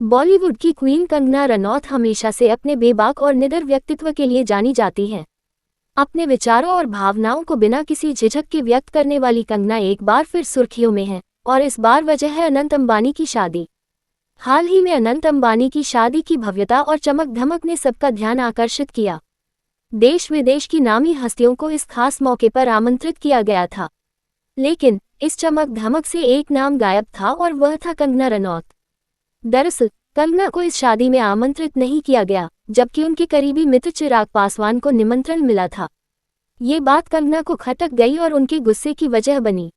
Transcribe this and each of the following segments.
बॉलीवुड की क्वीन कंगना रनौत हमेशा से अपने बेबाक और निडर व्यक्तित्व के लिए जानी जाती हैं। अपने विचारों और भावनाओं को बिना किसी झिझक के व्यक्त करने वाली कंगना एक बार फिर सुर्खियों में है, और इस बार वजह है अनंत अंबानी की शादी। हाल ही में अनंत अंबानी की शादी की भव्यता और चमक धमक ने सबका ध्यान आकर्षित किया। देश विदेश की नामी हस्तियों को इस खास मौके पर आमंत्रित किया गया था, लेकिन इस चमक धमक से एक नाम गायब था और वह था कंगना रनौत। दरअसल कंगना को इस शादी में आमंत्रित नहीं किया गया, जबकि उनके करीबी मित्र चिराग पासवान को निमंत्रण मिला था। ये बात कंगना को खटक गई और उनके गुस्से की वजह बनी।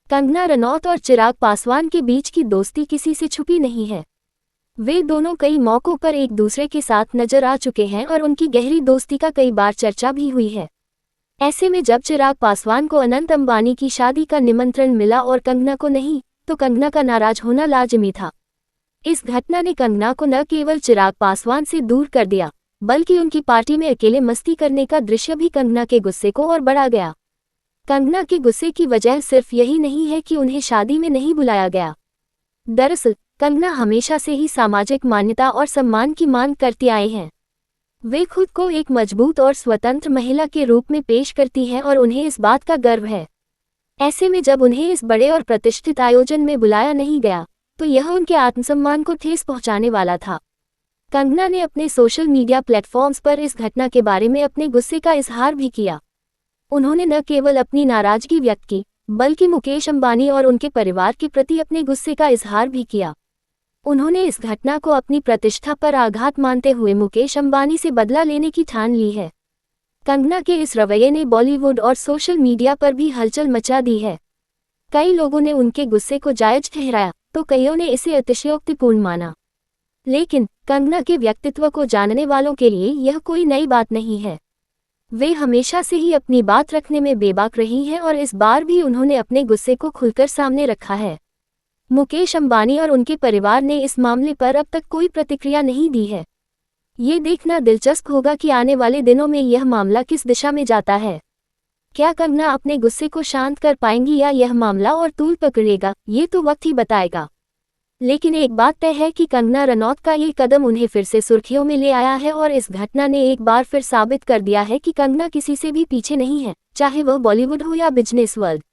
कंगना रनौत और चिराग पासवान के बीच की दोस्ती किसी से छुपी नहीं है। वे दोनों कई मौकों पर एक दूसरे के साथ नजर आ चुके हैं और उनकी गहरी दोस्ती का कई बार चर्चा भी हुई है। ऐसे में जब चिराग पासवान को अनंत अंबानी की शादी का निमंत्रण मिला और कंगना को नहीं, तो कंगना का नाराज होना लाजिमी था। इस घटना ने कंगना को न केवल चिराग पासवान से दूर कर दिया, बल्कि उनकी पार्टी में अकेले मस्ती करने का दृश्य भी कंगना के गुस्से को और बढ़ा गया। कंगना के गुस्से की वजह सिर्फ यही नहीं है कि उन्हें शादी में नहीं बुलाया गया। दरअसल कंगना हमेशा से ही सामाजिक मान्यता और सम्मान की मांग करती आए हैं। वे खुद को एक मजबूत और स्वतंत्र महिला के रूप में पेश करती हैं और उन्हें इस बात का गर्व है। ऐसे में जब उन्हें इस बड़े और प्रतिष्ठित आयोजन में बुलाया नहीं गया, तो यह उनके आत्मसम्मान को ठेस पहुंचाने वाला था। कंगना ने अपने सोशल मीडिया प्लेटफॉर्म्स पर इस घटना के बारे में अपने गुस्से का इजहार भी किया। उन्होंने न केवल अपनी नाराजगी व्यक्त की, बल्कि मुकेश अंबानी और उनके परिवार के प्रति अपने गुस्से का इजहार भी किया। उन्होंने इस घटना को अपनी प्रतिष्ठा पर आघात मानते हुए मुकेश अंबानी से बदला लेने की ठान ली है। कंगना के इस रवैये ने बॉलीवुड और सोशल मीडिया पर भी हलचल मचा दी है। कई लोगों ने उनके गुस्से को जायज ठहराया, तो कईयों ने इसे अतिशयोक्तिपूर्ण माना। लेकिन कंगना के व्यक्तित्व को जानने वालों के लिए यह कोई नई बात नहीं है। वे हमेशा से ही अपनी बात रखने में बेबाक रही हैं और इस बार भी उन्होंने अपने गुस्से को खुलकर सामने रखा है। मुकेश अंबानी और उनके परिवार ने इस मामले पर अब तक कोई प्रतिक्रिया नहीं दी है। ये देखना दिलचस्प होगा कि आने वाले दिनों में यह मामला किस दिशा में जाता है। क्या कंगना अपने गुस्से को शांत कर पाएंगी या यह मामला और तूल पकड़ेगा, ये तो वक्त ही बताएगा। लेकिन एक बात तय है कि कंगना रनौत का ये कदम उन्हें फिर से सुर्खियों में ले आया है और इस घटना ने एक बार फिर साबित कर दिया है कि कंगना किसी से भी पीछे नहीं है, चाहे वह बॉलीवुड हो या बिजनेस वर्ल्ड।